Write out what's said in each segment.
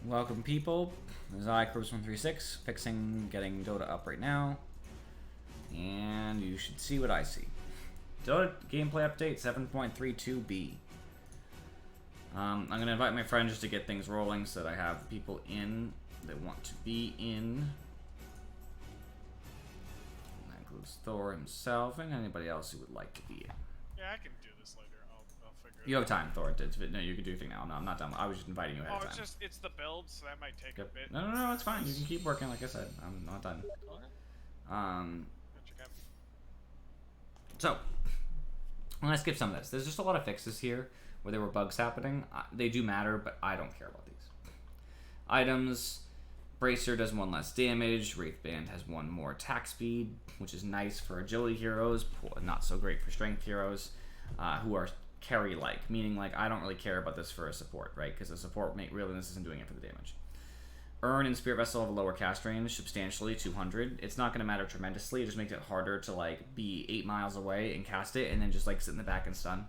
Welcome, people. This is iCruz136, getting DotA up right now. And you should see what I see. DotA gameplay update 7.32b. I'm going to invite my friend just to get things rolling so that I have people in that want to be in. And that includes Thor himself and anybody else who would like to be in. Yeah, I can do this later. I'll figure it out. You have time, Thor. No, you can do your thing now. No, I'm not done. I was just inviting you ahead of time. It's the build, so that might take a bit. No, it's fine. You can keep working, like I said. I'm not done. Okay. So, I'm gonna skip some of this. There's just a lot of fixes here where there were bugs happening. They do matter, but I don't care about these. Items. Bracer does 1 less damage. Wraithband has 1 more attack speed, which is nice for agility heroes, not so great for strength heroes, who are carry-like, meaning like I don't really care about this for a support, right? Because the support really this isn't doing it for the damage. Urn and Spirit Vessel have a lower cast range, substantially, 200. It's not going to matter tremendously. It just makes it harder to like be 8 miles away and cast it, and then just like sit in the back and stun.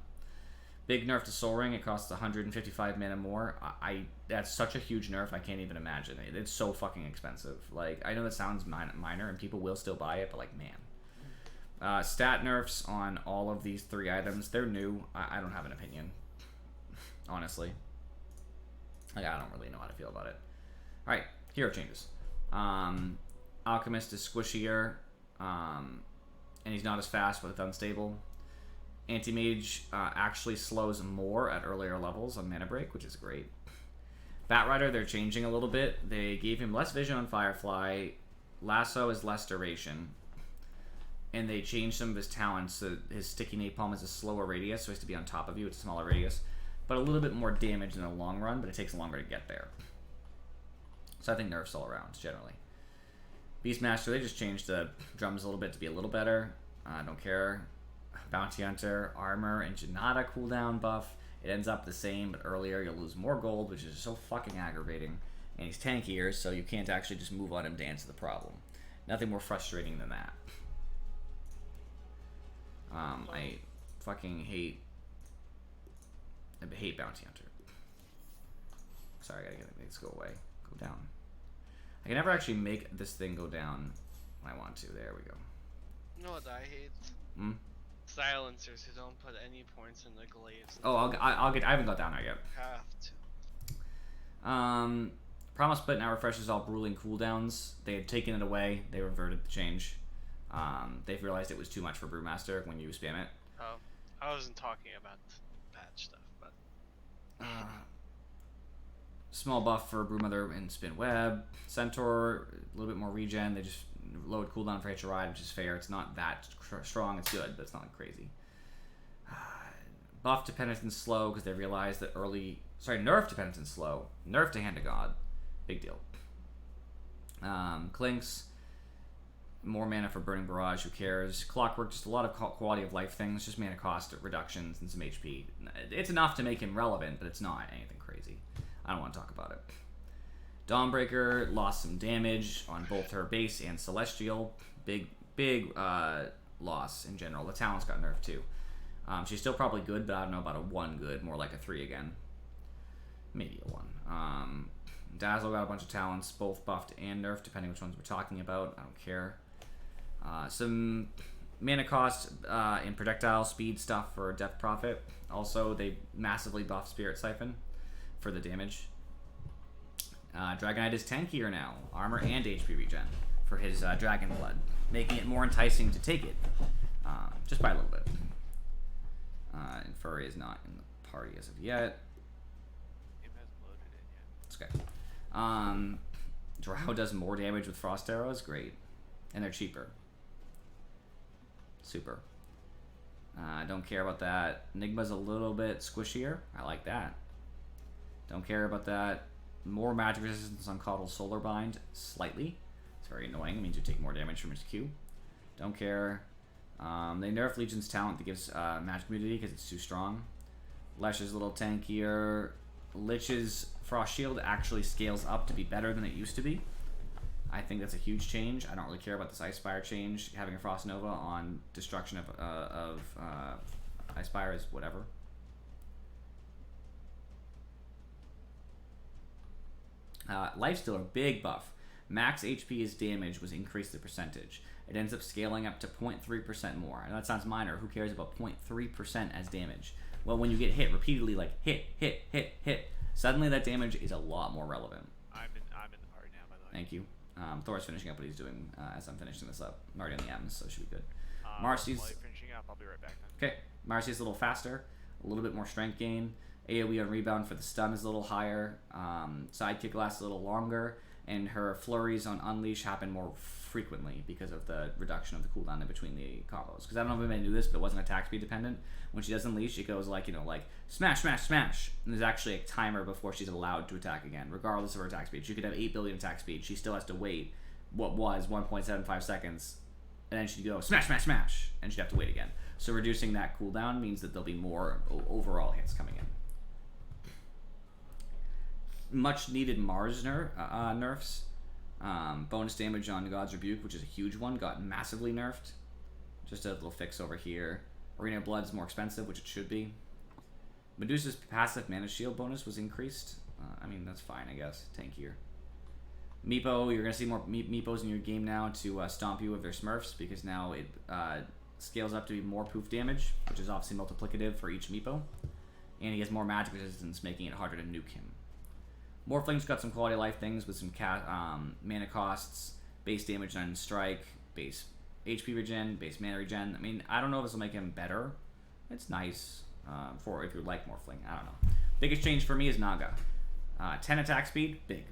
Big nerf to Soul Ring. It costs 155 mana more. That's such a huge nerf. I can't even imagine it. It's so fucking expensive. Like, I know that sounds minor, and people will still buy it, but like, man. Stat nerfs on all of these 3 items. They're new. I don't have an opinion, honestly. Like, I don't really know how to feel about it. All right, hero changes. Alchemist is squishier, and he's not as fast, but it's unstable. Anti-Mage actually slows more at earlier levels on Mana Break, which is great. Batrider, they're changing a little bit. They gave him less vision on Firefly. Lasso is less duration. And they changed some of his talents. So his Sticky Napalm is a slower radius, so he has to be on top of you. It's a smaller radius. But a little bit more damage in the long run, but it takes longer to get there. So I think nerfs all around, generally. Beastmaster, they just changed the drums a little bit to be a little better. I don't care. Bounty Hunter, Armor, and Janata cooldown buff. It ends up the same, but earlier you'll lose more gold, which is so fucking aggravating. And he's tankier, so you can't actually just move on him to answer the problem. Nothing more frustrating than that. I fucking hate... I hate Bounty Hunter. Sorry, I gotta get things go away. Go down. I can never actually make this thing go down when I want to. There we go. You know what I hate? Hmm? Silencers who don't put any points in the glaives. Oh, I'll get. I haven't got down there yet. Have to. Promise Split now refreshes all Bruling cooldowns. They had taken it away. They reverted the change. They've realized it was too much for Brewmaster when you spam it. Oh, I wasn't talking about patch stuff, but Small buff for Brewmother and Spin Web. Centaur, a little bit more regen. They just lowered cooldown for Hitch a Ride, which is fair. It's not that strong. It's good, but it's not like crazy. Buff to Penitence slow because they realized that nerf to Penitence slow. Nerf to Hand of God. Big deal. Clinks. More mana for Burning Barrage, who cares? Clockwork, just a lot of quality of life things, just mana cost reductions and some HP. It's enough to make him relevant, but it's not anything crazy. I don't want to talk about it. Dawnbreaker lost some damage on both her base and Celestial. Big loss in general. The talent's got nerfed too. She's still probably good, but I don't know about a 1 good, more like a 3 again. Maybe a 1. Dazzle got a bunch of talents, both buffed and nerfed, depending which ones we're talking about. I don't care. Some mana cost in projectile speed stuff for Death Prophet. Also, they massively buffed Spirit Siphon for the damage. Dragonite is tankier now, armor and HP regen for his Dragon Blood, making it more enticing to take it, just by a little bit. And Furry is not in the party as of yet. it hasn't loaded it yet. It's okay. Drow does more damage with Frost Arrows, great, and they're cheaper. Super. Don't care about that. Nigma's a little bit squishier. I like that. Don't care about that. More magic resistance on Coddle's Solar Bind, slightly. It's very annoying. It means you take more damage from his Q. Don't care. They nerfed Legion's talent that gives magic immunity because it's too strong. Lesh is a little tankier. Lich's Frost Shield actually scales up to be better than it used to be. I think that's a huge change. I don't really care about this Ice Spire change. Having a Frost Nova on destruction of Ice Spire is whatever. Lifestealer, big buff. Max HP is damage was increased the percentage. It ends up scaling up to 0.3% more. And that sounds minor. Who cares about 0.3% as damage? Well, when you get hit repeatedly, like hit, suddenly that damage is a lot more relevant. I'm in the party now, by the way. Thank you. Thor's finishing up what he's doing as I'm finishing this up. I'm already on the M's, so it should be good. Marcy's While you're finishing up, I'll be right back then. okay. Marcy's a little faster, a little bit more strength gain. AoE on rebound for the stun is a little higher. Sidekick lasts a little longer, and her flurries on unleash happen more frequently because of the reduction of the cooldown in between the combos. Because I don't know if anybody knew this, but it wasn't attack speed dependent. When she does unleash, it goes like, like smash, smash, smash. And there's actually a timer before she's allowed to attack again, regardless of her attack speed. She could have 8 billion attack speed. She still has to wait what was 1.75 seconds, and then she'd go smash, smash, smash, and she'd have to wait again. So reducing that cooldown means that there'll be more overall hits coming in. Much needed Mars nerfs. Bonus damage on God's Rebuke, which is a huge one, got massively nerfed. Just a little fix over here. Arena of Blood is more expensive, which it should be. Medusa's passive mana shield bonus was increased. I mean, that's fine, I guess. Tankier. Meepo, you're going to see more Meepos in your game now to stomp you with their Smurfs, because now it scales up to be more poof damage, which is obviously multiplicative for each Meepo. And he has more magic resistance, making it harder to nuke him. Morphling's got some quality of life things with some mana costs, base damage on strike, base HP regen, base mana regen. I mean, I don't know if this will make him better. It's nice for if you like Morphling. I don't know. Biggest change for me is Naga. 10 attack speed, big.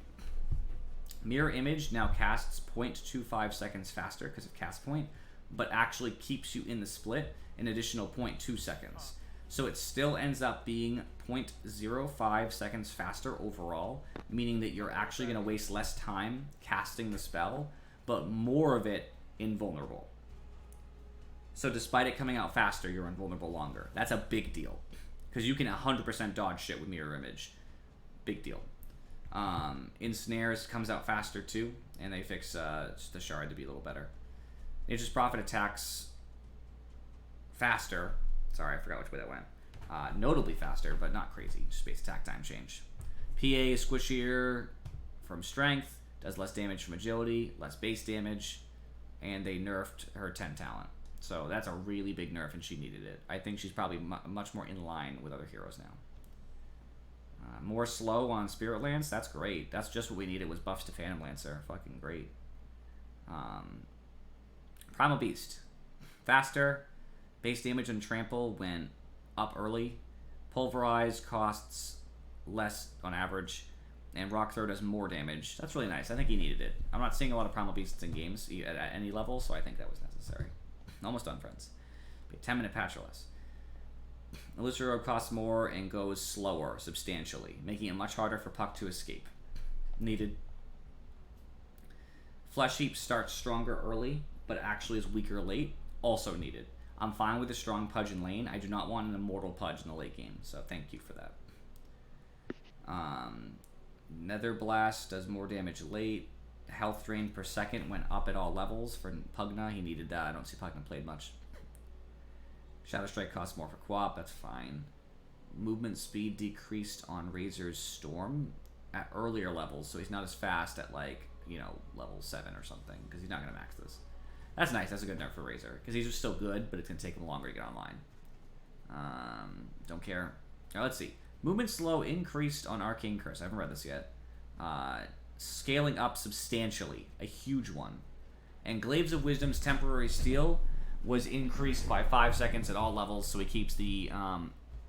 Mirror Image now casts 0.25 seconds faster because of cast point, but actually keeps you in the split an additional 0.2 seconds. So it still ends up being 0.05 seconds faster overall, meaning that you're actually going to waste less time casting the spell, but more of it invulnerable. So despite it coming out faster, you're invulnerable longer. That's a big deal, because you can 100% dodge shit with Mirror Image. Big deal. Ensnares comes out faster too, and they fix the Shard to be a little better. Nature's Prophet attacks faster. Sorry, I forgot which way that went. Notably faster, but not crazy. Just base attack time change. PA is squishier from strength, does less damage from agility, less base damage, and they nerfed her 10 talent. So that's a really big nerf, and she needed it. I think she's probably much more in line with other heroes now. More slow on Spirit Lance, that's great. That's just what we needed, was buffs to Phantom Lancer. Fucking great. Primal Beast. Faster. Base damage and trample went up early. Pulverize costs less on average. And Rock Throw does more damage. That's really nice. I think he needed it. I'm not seeing a lot of Primal Beasts in games at any level, so I think that was necessary. Almost done, friends. 10-minute patch or less. Illusory Robe costs more and goes slower, substantially, making it much harder for Puck to escape. Needed. Flesh Heap starts stronger early, but actually is weaker late. Also needed. I'm fine with a strong Pudge in lane. I do not want an immortal Pudge in the late game, so thank you for that. Nether Blast does more damage late. Health drain per second went up at all levels for Pugna. He needed that. I don't see Pugna played much. Shadow Strike costs more for Quap. That's fine. Movement speed decreased on Razor's Storm at earlier levels, so he's not as fast at, like, level 7 or something, because he's not going to max this. That's nice. That's a good nerf for Razor, because he's just still good, but it's going to take him longer to get online. Don't care. Now, let's see. Movement slow increased on Arcane Curse. I haven't read this yet. Scaling up substantially. A huge one. And Glaives of Wisdom's temporary steal was increased by 5 seconds at all levels, so he keeps the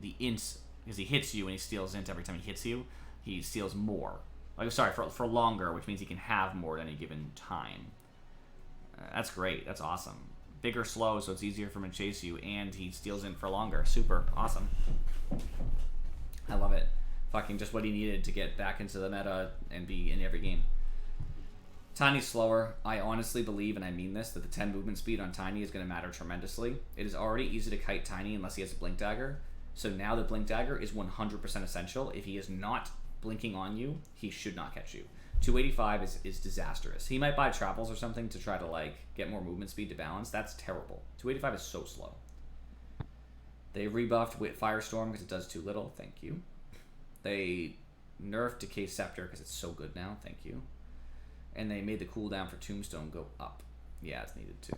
ints, because he hits you and he steals int every time he hits you. He steals more. Like, sorry, for longer, which means he can have more at any given time. That's great. That's awesome. Bigger slow, so it's easier for him to chase you, and he steals in for longer. Super. Awesome. I love it. Fucking just what he needed to get back into the meta and be in every game. Tiny's slower. I honestly believe, and I mean this, that the 10 movement speed on Tiny is going to matter tremendously. It is already easy to kite Tiny unless he has a Blink Dagger. So now the Blink Dagger is 100% essential. If he is not blinking on you, he should not catch you. 285 is disastrous. He might buy Travels or something to try to, like, get more movement speed to balance. That's terrible. 285 is so slow. They rebuffed with Firestorm because it does too little. Thank you. They nerfed Decay Scepter because it's so good now. Thank you. And they made the cooldown for Tombstone go up. Yeah, it's needed too.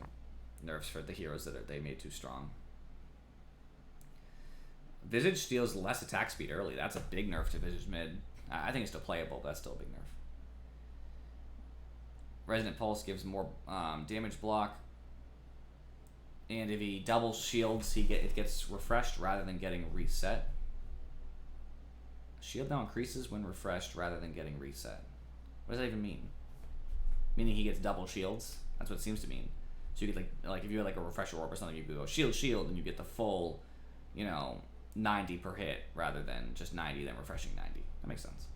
Nerfs for the heroes that they made too strong. Visage deals less attack speed early. That's a big nerf to Visage mid. I think it's still playable, but that's still a big nerf. Resonant Pulse gives more damage block. And if he double shields, it gets refreshed rather than getting reset. Shield now increases when refreshed rather than getting reset. What does that even mean? Meaning he gets double shields? That's what it seems to mean. So you get like if you had like a refresher orb or something, you could go shield, and you get the full, 90 per hit rather than just 90, then refreshing 90. That makes sense.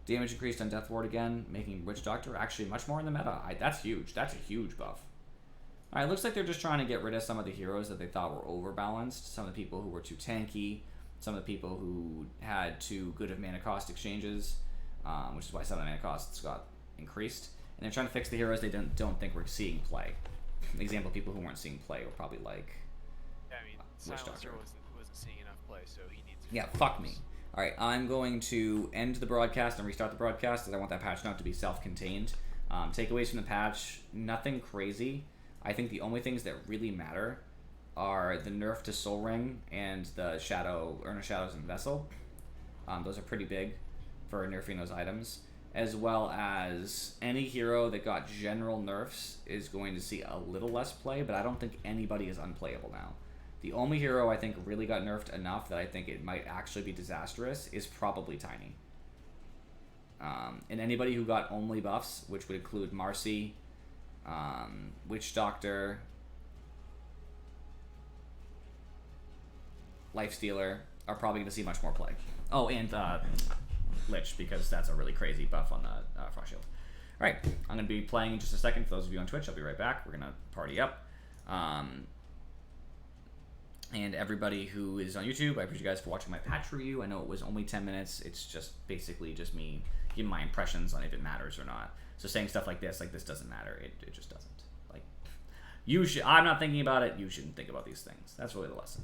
Damage increased on Death Ward again, making Witch Doctor actually much more in the meta. That's huge. That's a huge buff. Alright, looks like they're just trying to get rid of some of the heroes that they thought were overbalanced. Some of the people who were too tanky. Some of the people who had too good of mana cost exchanges, which is why some of the mana costs got increased. And they're trying to fix the heroes they don't think we're seeing play. Example, people who weren't seeing play were probably like... Yeah, I mean, Silencer wasn't seeing enough play, so he needs to... Yeah, fuck me. Alright, I'm going to end the broadcast and restart the broadcast because I want that patch note to be self-contained. Takeaways from the patch, nothing crazy. I think the only things that really matter are the nerf to Soul Ring and the Urn of Shadows and Vessel. Those are pretty big for nerfing those items. As well as any hero that got general nerfs is going to see a little less play, but I don't think anybody is unplayable now. The only hero I think really got nerfed enough that I think it might actually be disastrous is probably Tiny. And anybody who got only buffs, which would include Marcy, Witch Doctor, Lifestealer, are probably going to see much more play. Oh, and Lich, because that's a really crazy buff on the Frost Shield. Alright, I'm going to be playing in just a second. For those of you on Twitch, I'll be right back. We're going to party up. And everybody who is on YouTube, I appreciate you guys for watching my patch review. I know it was only 10 minutes. It's just basically just me giving my impressions on if it matters or not. So saying stuff like this doesn't matter. It just doesn't. Like, I'm not thinking about it. You shouldn't think about these things. That's really the lesson.